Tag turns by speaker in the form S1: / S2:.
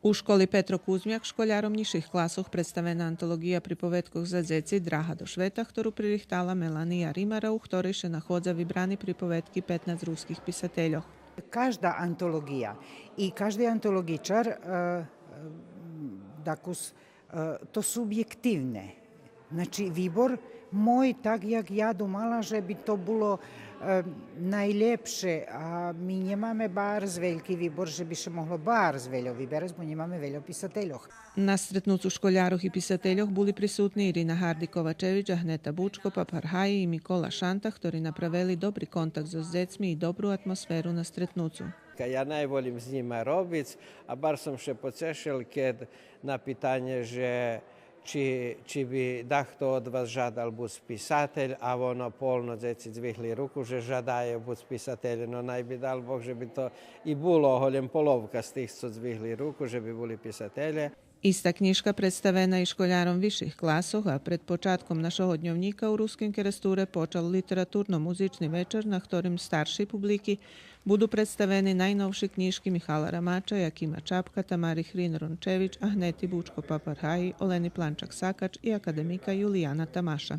S1: U školi Petro Kuzmjak školjarom nižších klasoch predstavená antologija pripovedkov za djeci Draha do Šveta, ktorú pririhtala Melanija Rimara, u ktorej še nahodza vybrani pripovedki 15 ruskih pisateljov.
S2: Każda antologija i każdy antologičar to subjektivne. Znači, výbor moj, tak jak ja думала, že by to bolo najlepše, a my nemáme bárs veľký výbor, že by še mohlo bárs veľo vyberať, bo nemáme veľo pisateljoh.
S1: Na stretnucu školjaroh i pisateljoh boli prisutni Irina Hardi-Kovačević, Ahneta Bučko, Paparhaji i Mikola Šanta, ktorí napravili dobri kontakt so djecmi i dobru atmosferu na stretnucu.
S3: Ja najvolim s njima robic, a bar sam še pocešil, kad na pitanje, že či bi dahto od vas žadal bus pisatelj, a ono polno djeci zvihli ruku, že žadaje bus pisatelj, no naj bi dal Bog, že bi to i bilo holjem polovka z tih, co zvihli ruku, že bi boli pisatelje.
S1: Ista knjižka predstavena i školjarom viših klasov, a pred počatkom našого dnevnika u Ruskim keresture počal literaturno-muzični večer, na ktorim starši publiki budu predstaveni najnovši knjižki Mihala Ramača, Jakima Čapka, Tamari Hrin-Rončević, Ahneti Bučko Paparhaji, Oleni Plančak-Sakač i akademika Julijana Tamaša.